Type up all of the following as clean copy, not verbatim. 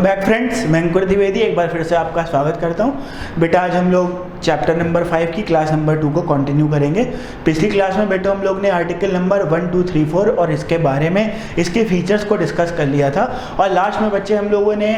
Welcome back friends, मैं अंकुर द्विवेदी एक बार फिर से आपका स्वागत करता हूं। बेटा आज हम लोग चैप्टर नंबर 5 की क्लास नंबर 2 को कंटिन्यू करेंगे। पिछली क्लास में बेटा हम लोग ने आर्टिकल नंबर 1, 2, 3, 4 और इसके बारे में इसके फीचर्स को डिस्कस कर लिया था और लास्ट में बच्चे हम लोगों ने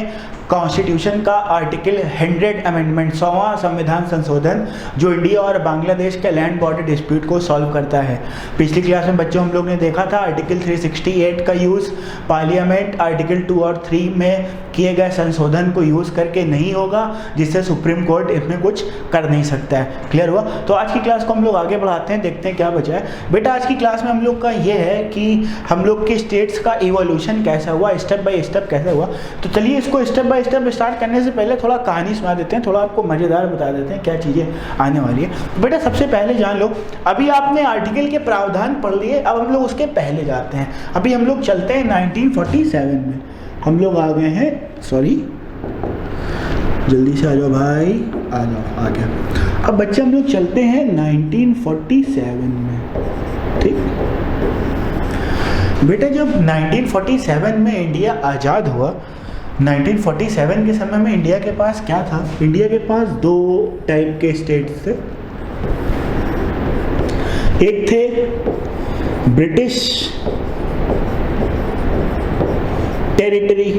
कॉन्स्टिट्यूशन का आर्टिकल 100 अमेंडमेंट 100वां संविधान संशोधन जो इंडिया और बांग्लादेश के लैंड बॉर्डर डिस्प्यूट को सॉल्व करता है। पिछली क्लास में बच्चों हम लोग ने देखा था आर्टिकल 368 का यूज़ पार्लियामेंट आर्टिकल 2 और 3 में किए गए संशोधन को यूज़ करके नहीं होगा, जिससे सुप्रीम कोर्ट इसमें कुछ कर नहीं सकता है। क्लियर हुआ? तो आज की क्लास को हम लोग आगे बढ़ाते हैं, देखते हैं क्या बचा है। बेटा आज की क्लास में हम लोग का ये है कि हम लोग के स्टेट्स का इवोल्यूशन कैसा हुआ, स्टेप बाय स्टेप कैसे हुआ। तो चलिए इसको स्टेप बाय स्टेप स्टार्ट करने से पहले थोड़ा कहानी सुना देते हैं, थोड़ा आपको मज़ेदार बता देते हैं क्या चीज़ें आने वाली है। बेटा सबसे पहले जान लो, अभी आपने आर्टिकल के प्रावधान पढ़ लिए, अब हम लोग उसके पहले जाते हैं। अभी हम लोग चलते हैं 1947 में, हम लोग आ गए हैं, सॉरी जल्दी से आ जाओ भाई, आ जाओ, आ गया। अब बच्चे हम लोग चलते हैं 1947 में। ठीक बेटा, जब 1947 में इंडिया आज़ाद हुआ, 1947 के समय में इंडिया के पास क्या था? इंडिया के पास दो टाइप के स्टेट्स थे। एक थे ब्रिटिश टेरिटरी,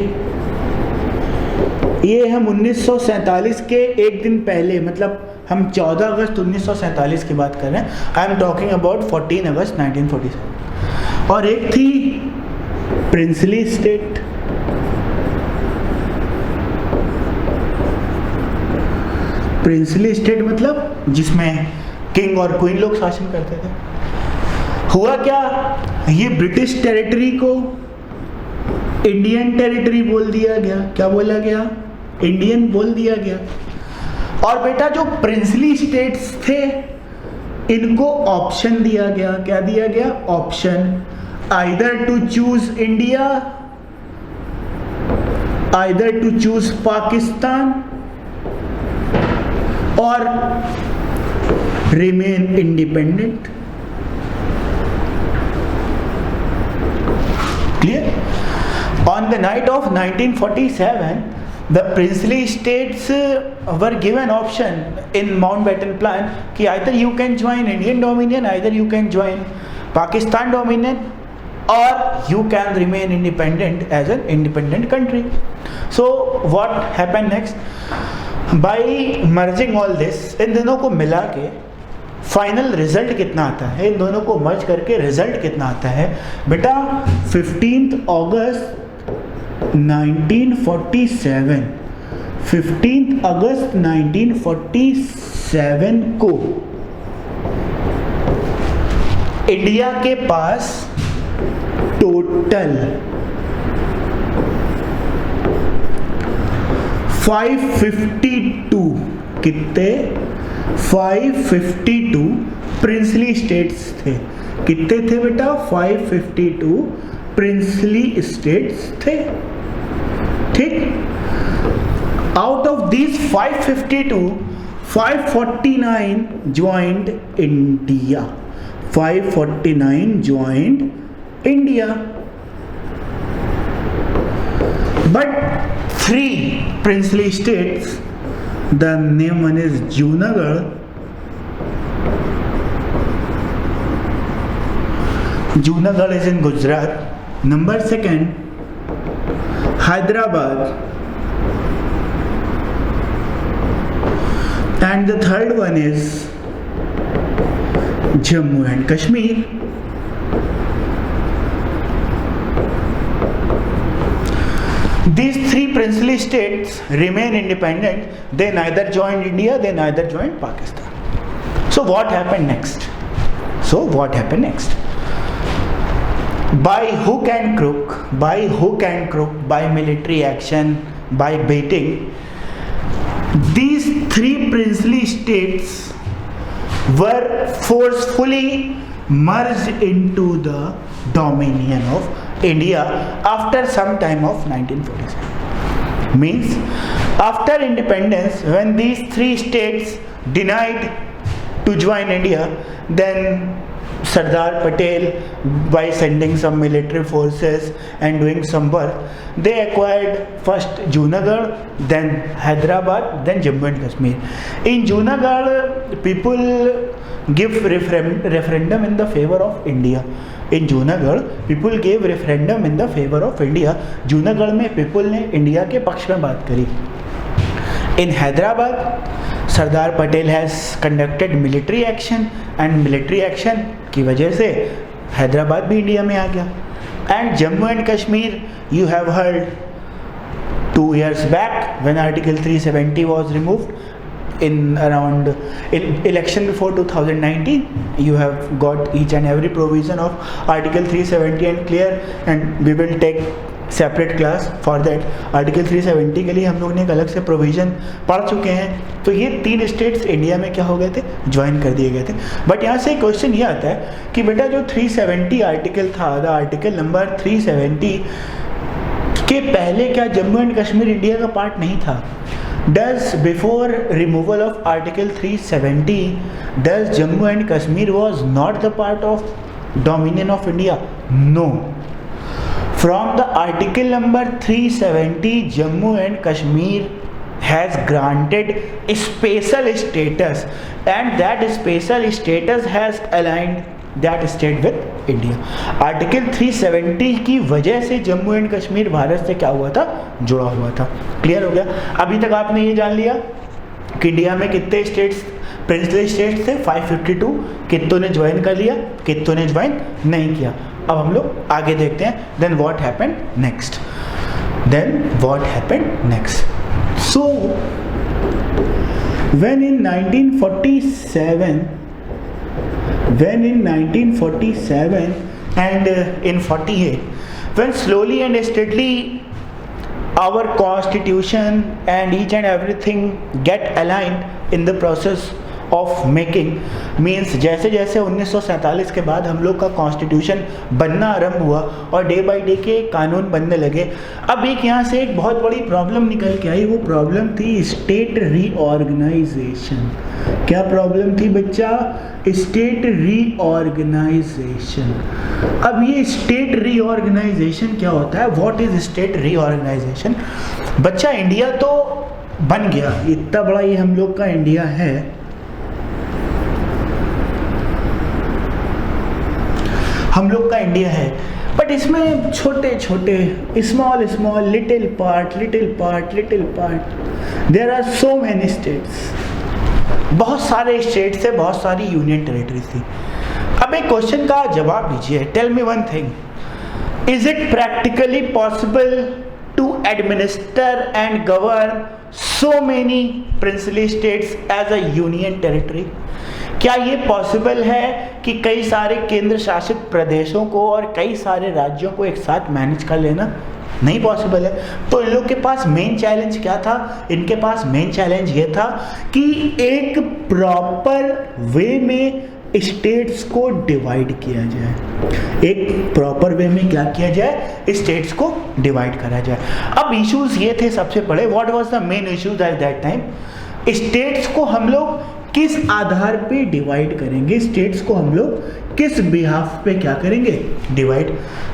ये हम 1947 के एक दिन पहले, मतलब हम 14 अगस्त 1947 की बात कर रहे हैं। आई एम टॉकिंग अबाउट 14 अगस्त 1947। और एक थी प्रिंसली स्टेट। प्रिंसली स्टेट मतलब जिसमें किंग और क्वीन लोग शासन करते थे। हुआ क्या, ये ब्रिटिश टेरिटरी को इंडियन टेरिटरी बोल दिया गया। क्या बोला गया? इंडियन बोल दिया गया। और बेटा जो प्रिंसली स्टेट्स थे इनको ऑप्शन दिया गया। क्या दिया गया? Option, either to choose India, either to choose Pakistan और remain independent. Clear? On the night of 1947, the princely states were given option in Mountbatten Plan कि either you can join Indian Dominion, either you can join Pakistan Dominion, or you can remain independent as an independent country. So what happened next? By merging all this, इन दोनों को मिला के final result कितना आता है, इन दोनों को मर्ज करके रिजल्ट कितना आता है बेटा? 15 अगस्त 1947, 15 अगस्त 1947 को इंडिया के पास टोटल 552 कितने? 552 प्रिंसली स्टेट्स थे। कितने थे बेटा? 552 प्रिंसली स्टेट्स थे। ठीक, out of these 552, 549 joined India. 549 joined India, but 3 princely states, the name one is Junagadh, Junagadh is in Gujarat. Number 2, Hyderabad, and the third one is Jammu and Kashmir. These 3 princely states remain independent. They neither joined India, they neither joined Pakistan. So what happened next? By hook and crook, by military action, by baiting, these 3 princely states were forcefully merged into the dominion of India after some time of 1947. Means after independence, when these 3 states denied to join India, then Sardar Patel, by sending some military forces and doing some work, they acquired first Junagadh, then Hyderabad, then Jammu and Kashmir. In Junagadh, people give referendum in the favor of India. In Junagadh, people gave referendum in the favor of India. Junagadh में people ने India के पक्ष में बात करी. In Hyderabad, Sardar Patel has conducted military action and military action की वजह से हैदराबाद भी इंडिया में आ गया. And Jammu and Kashmir, you have heard 2 years back when Article 370 was removed in around election before 2019, you have got each and every provision of Article 370 and clear, and we will take separate class for that. Article 370 के लिए हम लोग ने एक अलग से provision पढ़ चुके हैं. तो ये 3 स्टेट्स इंडिया में क्या हो गए थे, ज्वाइन कर दिए गए थे. बट यहाँ से क्वेश्चन ये आता है कि बेटा जो 370 आर्टिकल था, द आर्टिकल नंबर 370 के पहले क्या जम्मू एंड कश्मीर इंडिया का पार्ट नहीं था? Does before removal of Article 370, does Jammu and Kashmir was not the part of dominion of India? No. From the article number 370, Jammu and Kashmir has granted a special status, and that special status has aligned that state with India. Article 370 की वजह से Jammu and Kashmir Bharat से क्या हुआ था, जुड़ा हुआ था. क्लियर हो गया? अभी तक आपने ये जान लिया कि इंडिया में कितने स्टेट्स प्रिंसली स्टेट्स थे, 552. कितनों ने ज्वाइन कर लिया, कितनों ने ज्वाइन नहीं किया. अब हम लोग आगे देखते हैं. Then what happened next. So when in 1947 and in 48, when slowly and steadily our constitution and each and everything get aligned in the process of making, means जैसे जैसे 1947 के बाद हम लोग का कॉन्स्टिट्यूशन बनना आरंभ हुआ और डे बाय डे के कानून बनने लगे. अब एक यहाँ से एक बहुत बड़ी प्रॉब्लम निकल के आई. वो प्रॉब्लम थी स्टेट रीऑर्गेनाइजेशन. क्या प्रॉब्लम थी बच्चा? State reorganisation. अब ये स्टेट रीऑर्गेनाइजेशन क्या होता है? What is state reorganisation? बच्चा इंडिया तो बन गया, इतना बड़ा ये हम लोग का इंडिया है. हम लोग का इंडिया है, बट इसमें छोटे छोटे small small little part there are so many states. बहुत सारे स्टेट्स थे, बहुत सारी यूनियन टेरिटरीज थी. अब एक क्वेश्चन का जवाब दीजिए. Tell me one thing, is it practically possible to administer and govern so many princely states as a union territory? क्या ये पॉसिबल है कि कई सारे केंद्र शासित प्रदेशों को और कई सारे राज्यों को एक साथ मैनेज कर लेना? नहीं पॉसिबल है. तो इन लोग के पास मेन चैलेंज क्या था? इनके पास मेन चैलेंज ये था कि एक प्रॉपर वे में स्टेट्स को डिवाइड किया जाए. एक प्रॉपर वे में क्या किया जाए? स्टेट्स को डिवाइड करा जाए. अब इश्यूज ये थे सबसे बड़े. What was the main issues at that time? States को हम लोग किस आधार पे डिवाइड करेंगे? स्टेट्स को हम लोग किस बिहाफ पे क्या करेंगे? डिवाइड.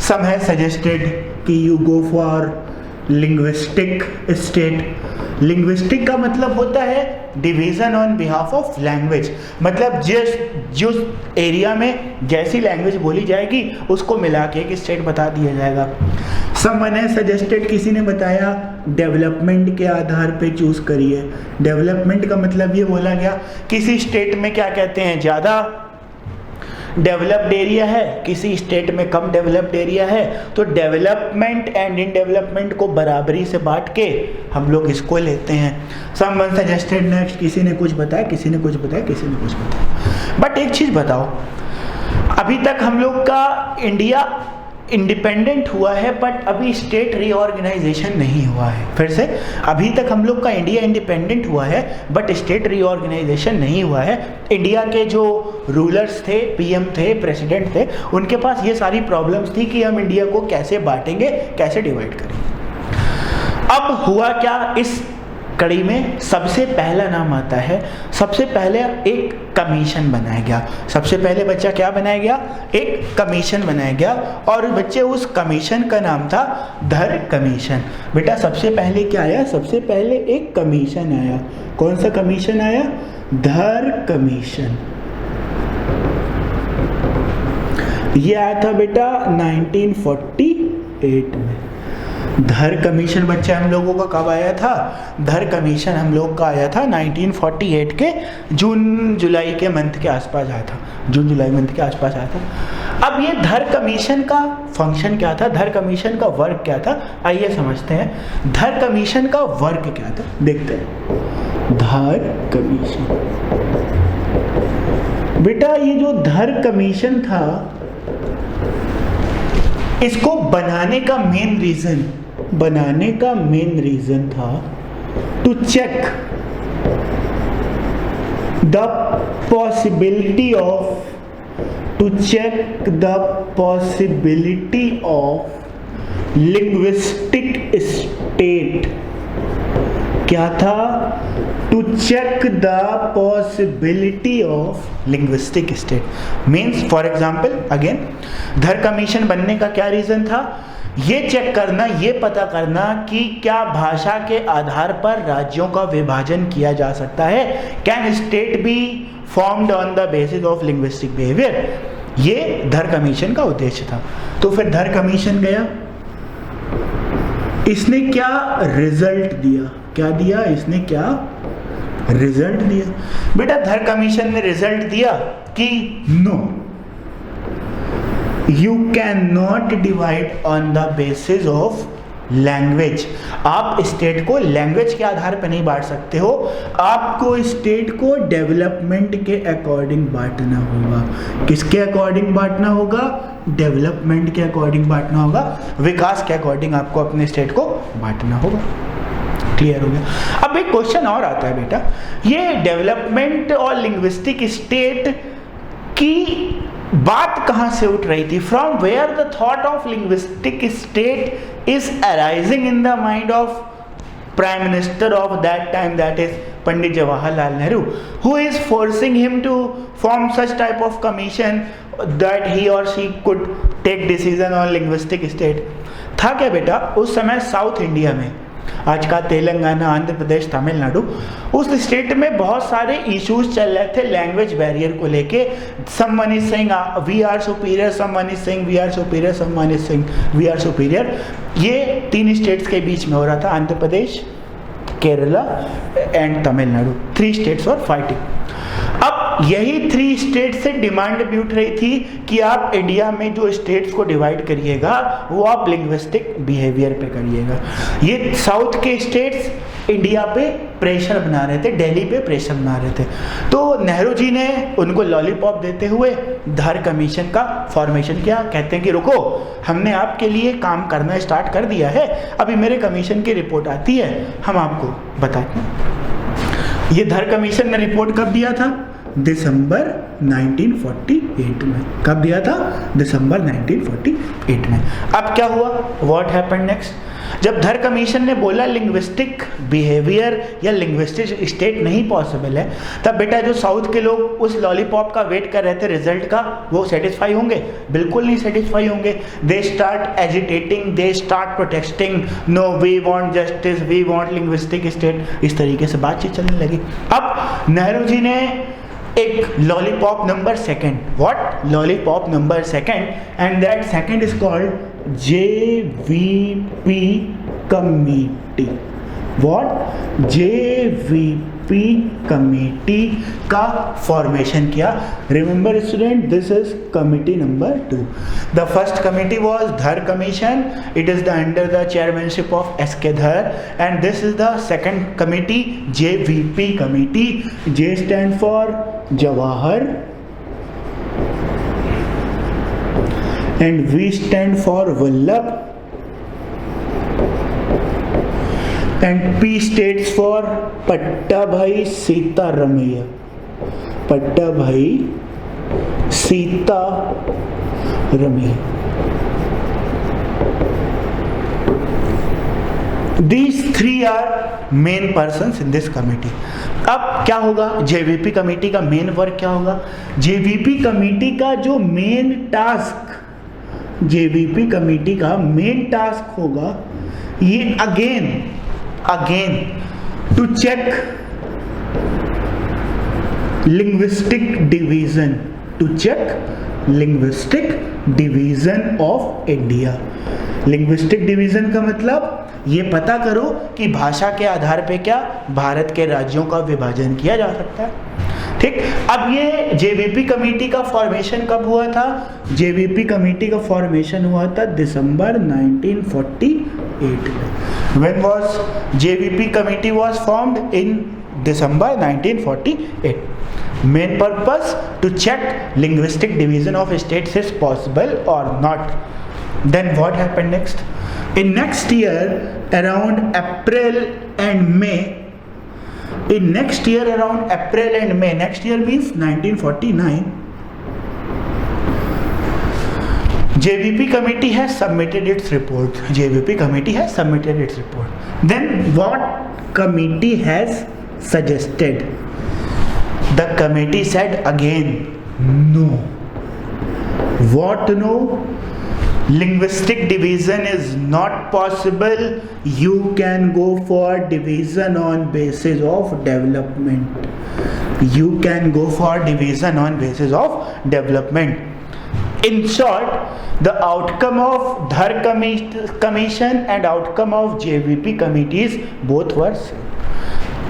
सम है सजेस्टेड कि you go for linguistic state. Linguistic का मतलब होता है division on behalf of language. मतलब जिस एरिया में जैसी लैंग्वेज बोली जाएगी उसको मिला के एक स्टेट बता दिया जाएगा. समवन है सजेस्टेड, किसी ने बताया डेवलपमेंट के आधार पे चूज करिए. डेवलपमेंट का मतलब ये बोला गया किसी स्टेट में क्या कहते हैं, ज़्यादा डेवलप्ड एरिया है, किसी स्टेट में कम डेवलप्ड एरिया है, तो डेवलपमेंट एंड इन डेवलपमेंट को बराबरी से बांट के हम लोग इसको लेते हैं. समवन सजेस्टेड नेक्स्ट, किसी ने कुछ बताया, किसी ने कुछ बताया, किसी ने कुछ बताया. बट एक चीज़ बताओ, अभी तक हम लोग का इंडिया इंडिपेंडेंट हुआ है बट अभी स्टेट रीऑर्गेनाइजेशन नहीं हुआ है. फिर से, अभी तक हम लोग का इंडिया इंडिपेंडेंट हुआ है बट स्टेट रीऑर्गेनाइजेशन नहीं हुआ है. इंडिया के जो रूलर्स थे, पीएम थे, प्रेसिडेंट थे, उनके पास ये सारी प्रॉब्लम्स थी कि हम इंडिया को कैसे बांटेंगे, कैसे डिवाइड करेंगे. अब हुआ क्या, इस कड़ी में सबसे पहला नाम आता है, सबसे पहले एक कमीशन बनाया गया। सबसे पहले बच्चा क्या बनाया गया? एक कमीशन बनाया गया, और बच्चे उस कमीशन का नाम था धर कमीशन। बेटा सबसे पहले क्या आया? सबसे पहले एक कमीशन आया। कौन सा कमीशन आया? धर कमीशन। ये आया था बेटा 1948 में। धर कमीशन बच्चे हम लोगों का कब आया था? धर कमीशन हम लोग का आया था 1948 के जून जुलाई के मंथ के आसपास आया था। जून जुलाई मंथ के आसपास आया था। अब ये धर कमीशन का फंक्शन क्या था? धर कमीशन का वर्क क्या था? आइए समझते हैं धर कमीशन का वर्क क्या था। देखते हैं धर कमीशन। बेटा ये जो धर कमीशन था, इसको बनाने का मेन रीजन था to check the possibility of linguistic state. क्या था? To check the possibility of linguistic state. Means for example again, Dhar commission बनने का क्या रीजन था? ये चेक करना, ये पता करना कि क्या भाषा के आधार पर राज्यों का विभाजन किया जा सकता है। Can state be formed on the basis of linguistic behaviour. ये धर कमीशन का उद्देश्य था। तो फिर धर कमीशन गया, इसने क्या रिजल्ट दिया? क्या दिया इसने? क्या रिजल्ट दिया? बेटा धर कमीशन ने रिजल्ट दिया कि no, you can not divide on the basis of language. आप स्टेट को लैंग्वेज के आधार पर नहीं बांट सकते हो, आपको स्टेट को डेवलपमेंट के अकॉर्डिंग बांटना होगा। किसके अकॉर्डिंग बांटना होगा? डेवलपमेंट के अकॉर्डिंग बांटना होगा, विकास के अकॉर्डिंग आपको अपने स्टेट को बांटना होगा। क्लियर हो गया? अब एक क्वेश्चन और आता है बेटा, ये डेवलपमेंट और लिंग्विस्टिक स्टेट की बात कहां से उठ रही थी? From where the thought of linguistic state is arising in the mind of prime minister of that time, that is Pandit Jawaharlal Nehru, who is forcing him to form such type of commission that he or she could take decision on linguistic state। था क्या बेटा? उस समय south India में, आज का तेलंगाना, आंध्र प्रदेश, तमिलनाडु, उस state में बहुत सारे इश्यूज चल रहे थे लैंग्वेज बैरियर को लेके। someone is saying we are superior, someone is saying we are superior, someone is saying we are superior। ये तीन स्टेट्स के बीच में हो रहा था, आंध्र प्रदेश, केरला एंड तमिलनाडु। 3 स्टेट्स और फाइटिंग। अब यही 3 स्टेट से डिमांड भी उठ रही थी कि आप इंडिया में जो स्टेट्स को डिवाइड करिएगा वो आप लिंग्विस्टिक बिहेवियर पे करिएगा। ये साउथ के स्टेट्स इंडिया पे प्रेशर बना रहे थे, दिल्ली पे प्रेशर बना रहे थे। तो नेहरू जी ने उनको लॉलीपॉप देते हुए धर कमीशन का फॉर्मेशन किया। कहते हैं कि रुको, हमने आपके लिए काम करना स्टार्ट कर दिया है, अभी मेरे कमीशन की रिपोर्ट आती है, हम आपको बताते हैं। ये धर कमीशन ने रिपोर्ट कब दिया था? दिसंबर 1948 में। कब दिया था? दिसंबर 1948 में। अब क्या हुआ? What happened next? जब धर कमीशन ने बोला लिंग्विस्टिक बिहेवियर या लिंग्विस्टिक स्टेट नहीं पॉसिबल है, तब बेटा जो साउथ के लोग उस लॉलीपॉप का वेट कर रहे थे रिजल्ट का, वो सेटिस्फाई होंगे? बिल्कुल नहीं सेटिस्फाई होंगे। They start agitating, they start protesting, no we want justice, we want linguistic state. इस तरीके से बातचीत चलने लगी। अब नेहरू जी ने एक lollipop number 2, what? Lollipop number 2, and that second is called JVP committee. What? JVP committee का फॉर्मेशन किया। Remember student, this is committee number 2। The first committee was Dhar commission, it is the under the chairmanship of SK Dhar, and this is the second committee JVP committee. J stand for Jawahar and V stand for Vallabh and P stands for Pattabhai Sitaramaiah। Pattabhai Sitaramaiah। These three are main persons in this committee. अब क्या होगा, JVP committee का main work क्या होगा? JVP committee का जो main task, JVP committee का main task होगा ये again to check linguistic division, to check linguistic division of India. Linguistic division का मतलब ये पता करो कि भाषा के आधार पे क्या भारत के राज्यों का विभाजन किया जा सकता है। ठीक, अब ये जेवीपी कमेटी का फॉर्मेशन कब हुआ था? जेवीपी कमेटी का फॉर्मेशन हुआ था दिसंबर 1948 में। When was JVP committee was formed? In December 1948. Main purpose to check linguistic division of states is possible or not. Then what happened next? In next year around April and May, next year means 1949, JVP committee has submitted its report. Then what committee has suggested? The committee said again no. What no? Linguistic division is not possible. You can go for division on basis of development. In short, the outcome of Dhar commission and outcome of JVP committees both were same.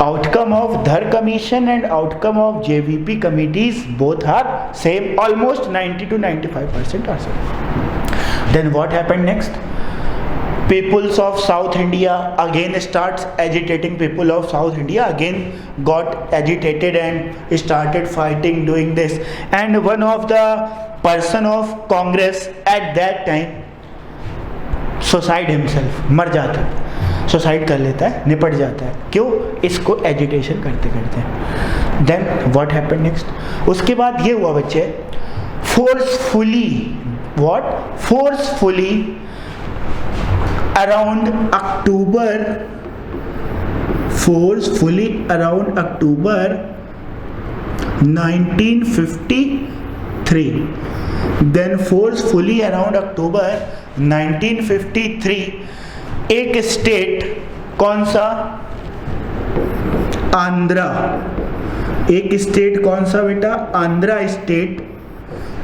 Outcome of Dhar commission and outcome of JVP committees both are same, almost 90 to 95% are same. Then what happened next? Peoples of South India again starts agitating. People of South India again got agitated and started fighting, doing this. And one of the person of Congress at that time suicide himself, मर जाता है, suicide कर लेता है, निपट जाता है। क्यों? इसको एजिटेशन करते करते। Then what happened next? उसके बाद ये हुआ बच्चे, forcefully around October 1953, then forcefully around October 1953 एक स्टेट, कौन सा? आंध्रा। एक स्टेट कौन सा बेटा? आंध्रा स्टेट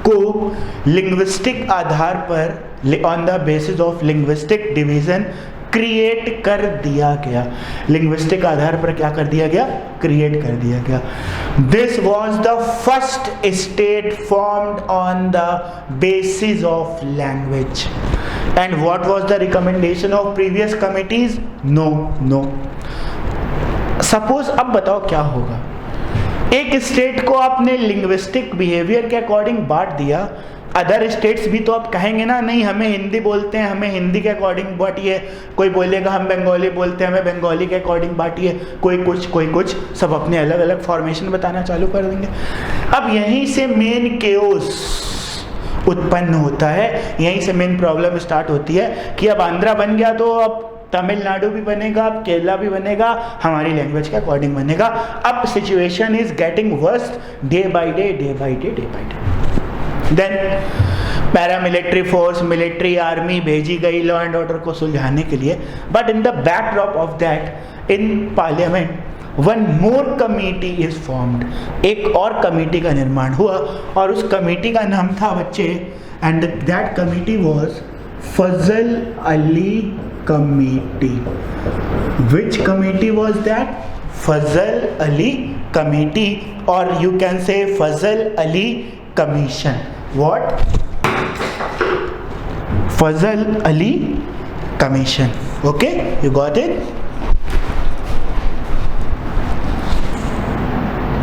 को लिंग्विस्टिक आधार पर, on the basis of linguistic division create कर दिया गया। लिंग्विस्टिक आधार पर क्या कर दिया गया? क्रिएट कर दिया गया। This was the first state formed on the basis of language. And what was the recommendation of previous committees? No. Suppose, अब बताओ क्या होगा? एक स्टेट को आपने लिंग्विस्टिक बिहेवियर के अकॉर्डिंग बांट दिया, अदर स्टेट्स भी तो आप कहेंगे ना, नहीं हमें हिंदी बोलते हैं, हमें हिंदी के अकॉर्डिंग बांटिए। कोई बोलेगा हम बंगाली बोलते हैं, हमें बंगाली के अकॉर्डिंग बांटिए। कोई कुछ, सब अपने अलग अलग फॉर्मेशन बताना चालू कर देंगे। अब यहीं से मेन केओस उत्पन्न होता है, यहीं से मेन प्रॉब्लम स्टार्ट होती है कि अब आंध्रा बन गया तो अब तमिलनाडु भी बनेगा, अब केरला भी बनेगा, हमारी लैंग्वेज के अकॉर्डिंग बनेगा। अब situation is getting worst day by day. Then paramilitary force, military army भेजी गई लॉ एंड ऑर्डर को सुलझाने के लिए। But in the backdrop of that, in parliament one more committee is formed. एक और कमेटी का निर्माण हुआ और उस कमेटी का नाम था बच्चे, and that committee was Fazal Ali committee. Which committee was that? Fazal Ali committee, और you can say Fazal Ali commission. What? Fazal Ali commission. Okay, you got it?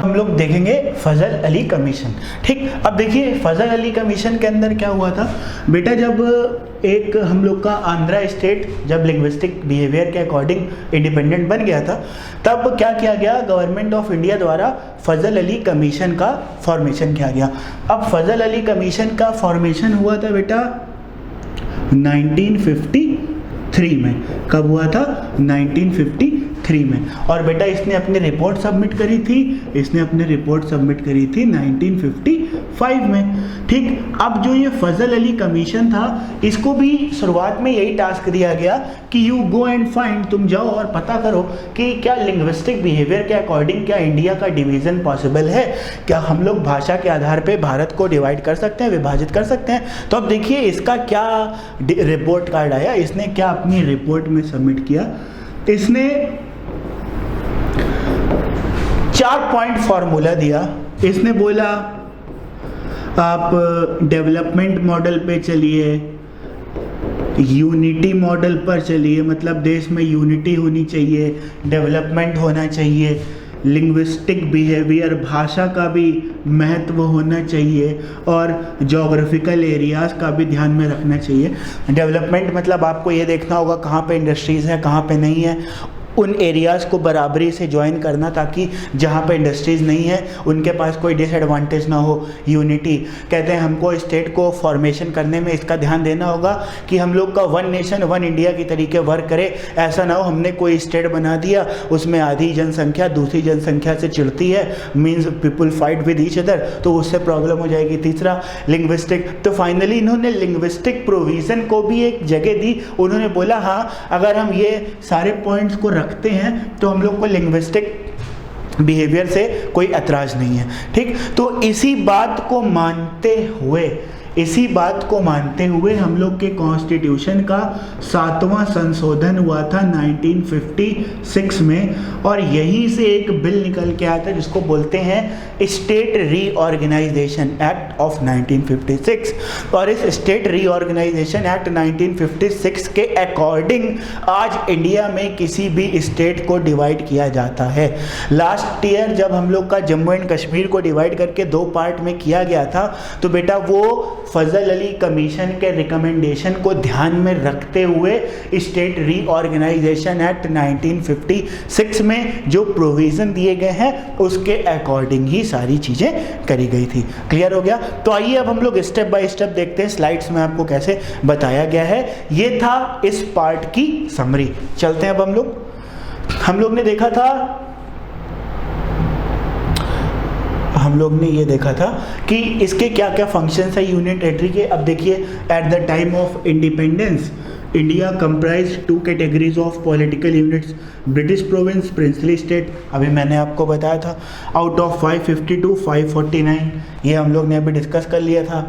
हम लोग देखेंगे फजल अली कमीशन। ठीक, अब देखिए फजल अली कमीशन के अंदर क्या हुआ था बेटा, जब एक हम लोग का आंध्रा स्टेट जब लिंग्विस्टिक बिहेवियर के अकॉर्डिंग इंडिपेंडेंट बन गया था, तब क्या किया गया, गवर्नमेंट ऑफ इंडिया द्वारा फजल अली कमीशन का फॉर्मेशन किया गया। अब फजल अली कमीशन का फॉर्मेशन हुआ था बेटा 1950 1953 में। कब हुआ था? 1953 में। और बेटा इसने अपनी रिपोर्ट सबमिट करी थी, इसने अपनी रिपोर्ट सबमिट करी थी 1955 में। ठीक, अब जो ये फजल अली कमीशन था, इसको भी शुरुआत में यही टास्क दिया गया कि यू गो एंड फाइंड, तुम जाओ और पता करो कि क्या लिंग्विस्टिक बिहेवियर के अकॉर्डिंग क्या इंडिया का डिवीज़न पॉसिबल है, क्या हम लोग भाषा के आधार पे भारत को डिवाइड कर सकते हैं, विभाजित कर सकते हैं। तो अब देखिए इसका क्या रिपोर्ट कार्ड आया, इसने क्या अपनी रिपोर्ट में सबमिट किया। इसने 4 पॉइंट फॉर्मूला दिया। इसने बोला आप डेवलपमेंट मॉडल पे चलिए, यूनिटी मॉडल पर चलिए, मतलब देश में यूनिटी होनी चाहिए, डेवलपमेंट होना चाहिए, लिंग्विस्टिक बिहेवियर, भाषा का भी महत्व होना चाहिए, और जोग्राफिकल एरियाज़ का भी ध्यान में रखना चाहिए। डेवलपमेंट मतलब आपको ये देखना होगा कहाँ पे इंडस्ट्रीज़ हैं, कहाँ पे नहीं है, उन एरियाज़ को बराबरी से ज्वाइन करना ताकि जहाँ पे इंडस्ट्रीज़ नहीं है उनके पास कोई डिसएडवांटेज ना हो। यूनिटी कहते हैं हमको स्टेट को फॉर्मेशन करने में इसका ध्यान देना होगा कि हम लोग का वन नेशन वन इंडिया की तरीके वर्क करे। ऐसा ना हो हमने कोई स्टेट बना दिया, उसमें आधी जनसंख्या दूसरी जनसंख्या से चिढ़ती है, means people fight with each other, तो उससे प्रॉब्लम हो जाएगी। तीसरा लिंग्विस्टिक, तो फाइनली इन्होंने लिंग्विस्टिक प्रोविज़न को भी एक जगह दी। उन्होंने बोला हाँ अगर हम ये सारे पॉइंट्स को रखते हैं तो हम लोग को लिंग्विस्टिक बिहेवियर से कोई ऐतराज नहीं है। ठीक, तो इसी बात को मानते हुए हम लोग के कॉन्स्टिट्यूशन का 7वां संशोधन हुआ था 1956 में, और यहीं से एक बिल निकल के आया था जिसको बोलते हैं स्टेट रीऑर्गेनाइजेशन एक्ट ऑफ 1956। और इस स्टेट रीऑर्गेनाइजेशन एक्ट 1956 के अकॉर्डिंग आज इंडिया में किसी भी स्टेट को डिवाइड किया जाता है। लास्ट ईयर जब हम लोग का जम्मू एंड कश्मीर को डिवाइड करके 2 पार्ट में किया गया था, तो बेटा वो फजल अली कमीशन के रिकमेंडेशन को ध्यान में रखते हुए स्टेट रीऑर्गेनाइजेशन एक्ट 1956 में जो प्रोविज़न दिए गए हैं उसके अकॉर्डिंग ही सारी चीज़ें करी गई थी। क्लियर हो गया? तो आइए अब हम लोग स्टेप बाय स्टेप देखते हैं स्लाइड्स में आपको कैसे बताया गया है। ये था इस पार्ट की समरी। चलते हैं अब हम लोग ने देखा था, हम लोग ने ये देखा था कि इसके क्या क्या फंक्शंस है यूनियन टेरिटरी के। अब देखिए at the time of independence India comprise 2 categories of political units, British province, princely state. अभी मैंने आपको बताया था आउट ऑफ 552 549, ये हम लोग ने अभी डिस्कस कर लिया था।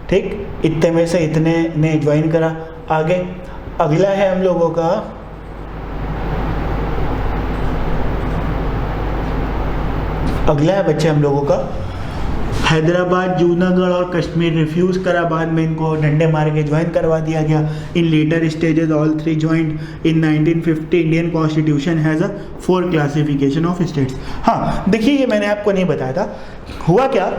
ठीक, इतने में से इतने ने ज्वाइन करा। आगे अगला है हम लोगों का बच्चे हम लोगों का हैदराबाद, जूनागढ़ और कश्मीर रिफ्यूज़ करा, बाद में इनको डंडे मार के ज्वाइन करवा दिया गया। In later states all 3 joined in 1950। Indian constitution has a 4 classification of states. हाँ देखिए ये मैंने आपको नहीं बताया था, हुआ क्या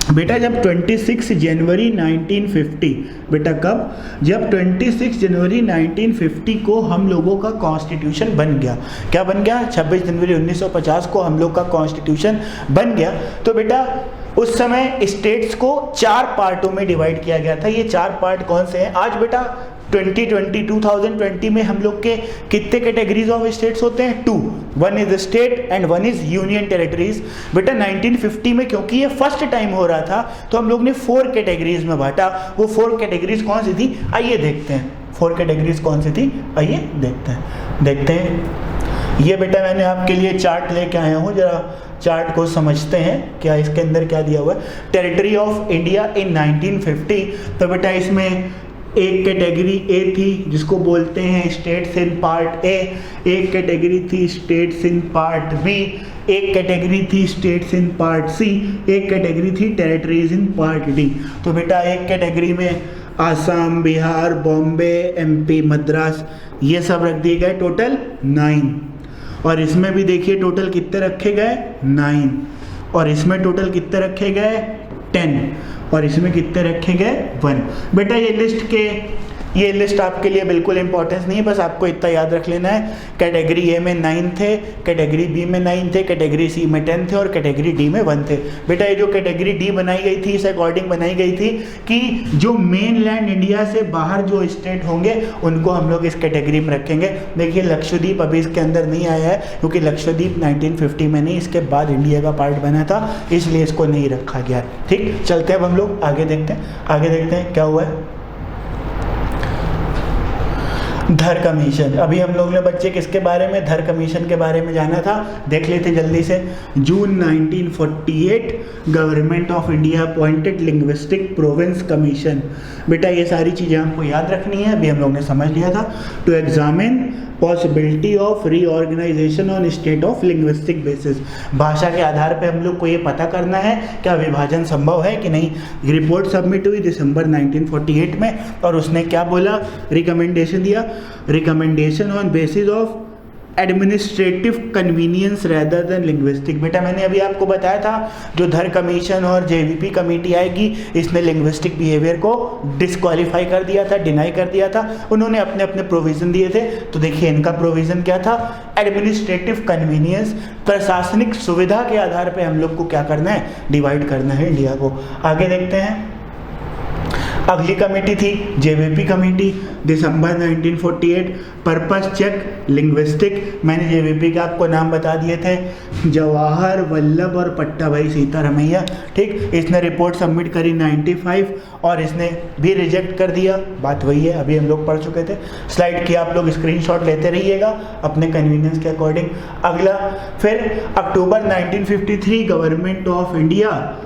बेटा जब 26 जनवरी 1950, बेटा कब? जब 26 जनवरी 1950 को हम लोगों का कॉन्स्टिट्यूशन बन गया। क्या बन गया? 26 जनवरी 1950 को हम लोग का कॉन्स्टिट्यूशन बन गया। तो बेटा उस समय स्टेट्स को 4 पार्टों में डिवाइड किया गया था। ये 4 पार्ट कौन से हैं? आज बेटा 2020 में हम लोग के कितने कैटेगरीज ऑफ स्टेट्स होते हैं? 2। 1 is state and 1 is union territories. बेटा 1950 में क्योंकि ये फर्स्ट टाइम हो रहा था तो हम लोग ने 4 कैटेगरीज में बांटा। वो 4 कैटेगरीज कौन सी थी? आइए देखते हैं 4 कैटेगरीज कौन सी थी, आइए देखते हैं। ये बेटा मैंने आपके लिए चार्ट लेके आया हूँ, जरा चार्ट को समझते हैं क्या इसके अंदर क्या दिया हुआ है। टेरिटरी ऑफ इंडिया इन 1950, तो बेटा इसमें एक कैटेगरी ए थी जिसको बोलते हैं स्टेट्स इन पार्ट ए, एक कैटेगरी थी स्टेट्स इन पार्ट बी, एक कैटेगरी थी स्टेट्स इन पार्ट सी, एक कैटेगरी थी टेरिटरीज इन पार्ट डी। तो बेटा एक कैटेगरी में आसाम, बिहार, बॉम्बे, एमपी, मद्रास ये सब रख दिए गए, टोटल 9। और इसमें भी देखिए टोटल कितने रखे गए? 9। और इसमें टोटल कितने रखे गए? 10। और इसमें कितने रखे गए? 1। बेटा ये लिस्ट के ये लिस्ट आपके लिए बिल्कुल इंपॉर्टेंस नहीं है, बस आपको इतना याद रख लेना है। कैटेगरी ए में 9 थे, कैटेगरी बी में 9 थे, कैटेगरी सी में 10 थे और कैटेगरी डी में 1 थे। बेटा ये जो कैटेगरी डी बनाई गई थी इस अकॉर्डिंग बनाई गई थी कि जो मेन लैंड इंडिया से बाहर जो स्टेट होंगे उनको हम लोग इस कैटेगरी में रखेंगे। देखिए लक्षद्वीप अभी इसके अंदर नहीं आया है क्योंकि लक्षद्वीप 1950 में नहीं, इसके बाद इंडिया का पार्ट बना था, इसलिए इसको नहीं रखा गया। ठीक, चलते हैं अब हम लोग आगे देखते हैं क्या हुआ है। धर कमीशन, अभी हम लोग ने बच्चे किसके बारे में, धर कमीशन के बारे में जाना था, देख लेते जल्दी से। जून 1948 government of India appointed linguistic province commission. बेटा ये सारी चीज़ें आपको याद रखनी है, अभी हम लोग ने समझ लिया था। To examine possibility of reorganisation on state of linguistic basis, भाषा के आधार पे हम लोग को ये पता करना है क्या विभाजन संभव है कि नहीं। रिपोर्ट सबमिट हुई दिसंबर 1948 में और उसने क्या बोला, रिकमेंडेशन दिया, recommendation on basis of administrative convenience rather than linguistic. बेटा मैंने अभी आपको बताया था जो धर कमीशन और जेवीपी कमेटी आएगी इसने लिंग्विस्टिक बिहेवियर को डिस्क्वालीफाई कर दिया था, डिनाई कर दिया था, उन्होंने अपने अपने प्रोविज़न दिए थे। तो देखिए इनका प्रोविज़न क्या था, एडमिनिस्ट्रेटिव कन्वीनियंस, प्रशासनिक सुविधा के आधार पर हम लोग को क्या करना है, डिवाइड करना है इंडिया को। आगे देखते हैं, अगली कमेटी थी जेवीपी कमेटी, दिसंबर 1948, पर्पस चेक लिंग्विस्टिक। मैंने जेवीपी के आपको नाम बता दिए थे, जवाहर वल्लभ और पट्टाभाई सीतारमैया। ठीक, इसने रिपोर्ट सबमिट करी 95 और इसने भी रिजेक्ट कर दिया, बात वही है अभी हम लोग पढ़ चुके थे। स्लाइड की आप लोग स्क्रीनशॉट लेते रहिएगा अपने कन्वीनियंस के अकॉर्डिंग। अगला फिर October 1953 government of India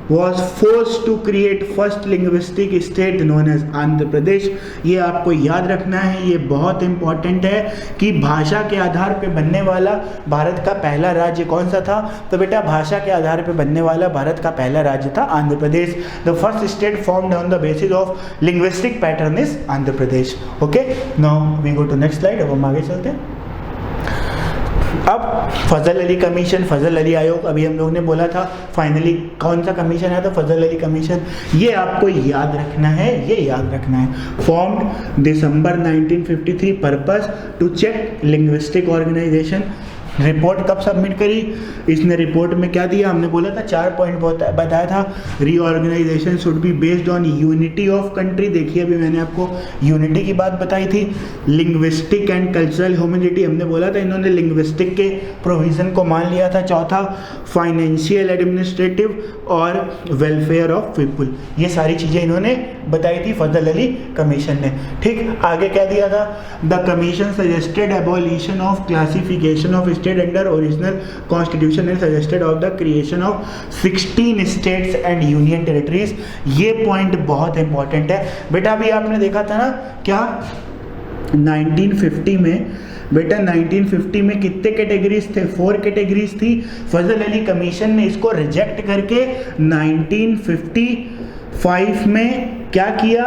was forced to create first linguistic state known as Andhra Pradesh. ये आपको याद रखना है, ये बहुत इंपॉर्टेंट है कि भाषा के आधार पे बनने वाला भारत का पहला राज्य कौन सा था। तो बेटा भाषा के आधार पे बनने वाला भारत का पहला राज्य था Andhra Pradesh. The first state formed on the basis of linguistic pattern is Andhra Pradesh. Okay, now we go to next slide. अब हम आगे चलते हैं। अब फजल अली कमीशन, फजल अली आयोग, अभी हम लोग ने बोला था फाइनली कौन सा कमीशन है, तो फजल अली कमीशन। ये आपको याद रखना है, ये याद रखना है। Formed December 1953, purpose to check linguistic organisation. Report कब सबमिट करी, इसने रिपोर्ट में क्या दिया, हमने बोला था 4 पॉइंट बताया था। Reorganisation should be based on unity of country, देखिए अभी मैंने आपको यूनिटी की बात बताई थी। लिंग्विस्टिक एंड कल्चरल ह्यूमैनिटी, हमने बोला था इन्होंने लिंग्विस्टिक के प्रोविज़न को मान लिया था। चौथा फाइनेंशियल एडमिनिस्ट्रेटिव और वेलफेयर ऑफ पीपुल, ये सारी चीज़ें इन्होंने बताई थी फजल अली कमीशन ने। ठीक, आगे क्या दिया था, the commission suggested abolition of classification of state under original constitution and suggested of the creation of 16 states and union territories. ये पॉइंट बहुत इंपॉर्टेंट है बेटा। अभी आपने देखा था ना क्या 1950 में, बेटा 1950 में कितने कैटेगरीज थे, 4 कैटेगरीज थी। फजल अली कमीशन ने इसको रिजेक्ट करके 1955 में क्या किया,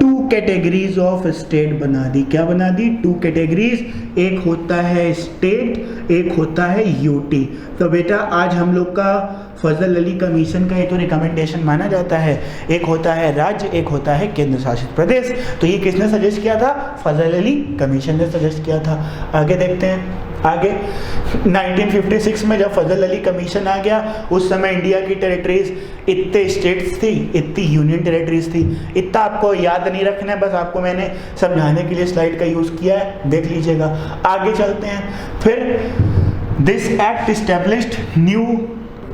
2 कैटेगरीज ऑफ स्टेट बना दी। क्या बना दी, 2 कैटेगरीज, एक होता है स्टेट, एक होता है यूटी। तो बेटा आज हम लोग का फजल अली कमीशन का ये तो रिकमेंडेशन माना जाता है, एक होता है राज्य, एक होता है केंद्र शासित प्रदेश। तो ये किसने सजेस्ट किया था, फजल अली कमीशन ने सजेस्ट किया था। आगे देखते हैं, आगे 1956 में जब फजल अली कमीशन आ गया उस समय इंडिया की टेरिटरीज इतने स्टेट्स थी, इतनी यूनियन टेरिटरीज थी। इतना आपको याद नहीं रखना है, बस आपको मैंने समझाने के लिए स्लाइड का यूज़ किया है, देख लीजिएगा। आगे चलते हैं, फिर this act established new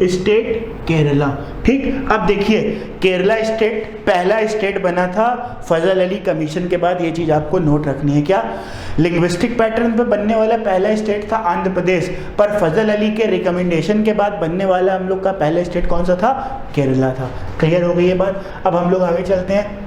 state Kerala. ठीक, अब देखिए केरला स्टेट पहला स्टेट बना था फजल अली कमीशन के बाद। ये चीज़ आपको नोट रखनी है, क्या लिंग्विस्टिक पैटर्न पे बनने वाला पहला स्टेट था आंध्र प्रदेश, पर फजल अली के रिकमेंडेशन के बाद बनने वाला हम लोग का पहला स्टेट कौन सा था, केरला था। क्लियर हो गई ये बात। अब हम लोग आगे चलते हैं,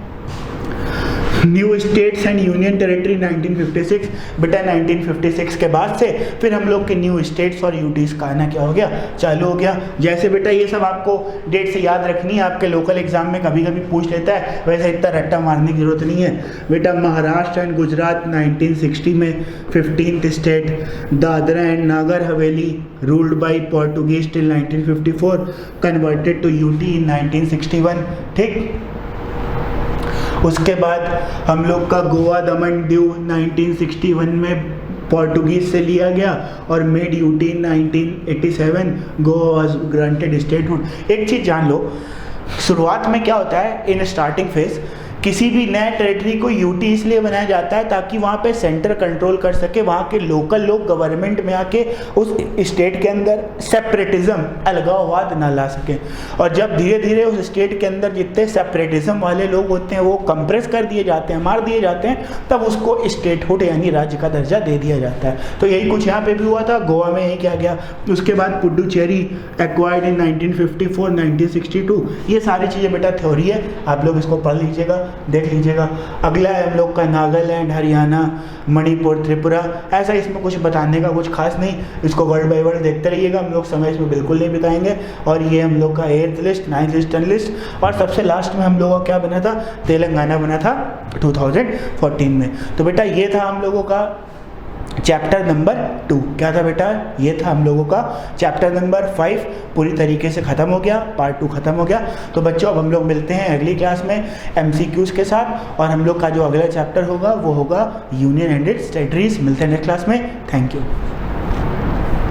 new states and union territory 1956। बेटा 1956 के बाद से फिर हम लोग के न्यू स्टेट्स और यूटीज का आना क्या हो गया, चालू हो गया। जैसे बेटा ये सब आपको डेट से याद रखनी है, आपके लोकल एग्जाम में कभी कभी पूछ लेता है, वैसे इतना रट्टा मारने की जरूरत नहीं है। बेटा महाराष्ट्र एंड गुजरात 1960 में 15th state, Dadra and Nagar Haveli ruled by Portuguese till 1954, converted to UT in 1961। ठीक, उसके बाद हम लोग का गोवा दमन दीव 1961 में पोर्टुगीज से लिया गया और made UT in 1987, Goa was granted statehood. एक चीज़ जान लो, शुरुआत में क्या होता है, इन स्टार्टिंग फेज किसी भी नए टेरिटरी को यूटी इसलिए बनाया जाता है ताकि वहाँ पे सेंटर कंट्रोल कर सके, वहाँ के लोकल लोग गवर्नमेंट में आके उस स्टेट के अंदर सेपरेटिज्म, अलगाववाद ना ला सकें। और जब धीरे धीरे उस स्टेट के अंदर जितने सेपरेटिज्म वाले लोग होते हैं वो कंप्रेस कर दिए जाते हैं, मार दिए जाते हैं, तब उसको स्टेटहुड यानी राज्य का दर्जा दे दिया जाता है। तो यही कुछ यहाँ पे भी हुआ था, गोवा में यही किया गया। उसके बाद पुडुचेरी एक्वायर्ड इन 1954, 1962। ये सारी चीज़ें बेटा थ्योरी है, आप लोग इसको पढ़ लीजिएगा, देख लीजिएगा। अगला है हम लोग का नागालैंड, हरियाणा, मणिपुर, त्रिपुरा। ऐसा इसमें कुछ बताने का कुछ खास नहीं, इसको वर्ड बाय वर्ड देखते रहिएगा, हम लोग समय इसमें बिल्कुल नहीं बिताएंगे। और ये हम लोग का 8th list, 9th list, 10th list, और सबसे लास्ट में हम लोगों का क्या बना था, तेलंगाना बना था 2014 में। तो बेटा ये था हम लोगों का चैप्टर नंबर 2। क्या था बेटा, ये था हम लोगों का चैप्टर नंबर 5 पूरी तरीके से ख़त्म हो गया, पार्ट 2 ख़त्म हो गया। तो बच्चों अब हम लोग मिलते हैं अगली क्लास में MCQs के साथ, और हम लोग का जो अगला चैप्टर होगा वो होगा यूनियन एंड इट्स टेरिटरीज। मिलते हैं नेक्स्ट क्लास में। Thank you.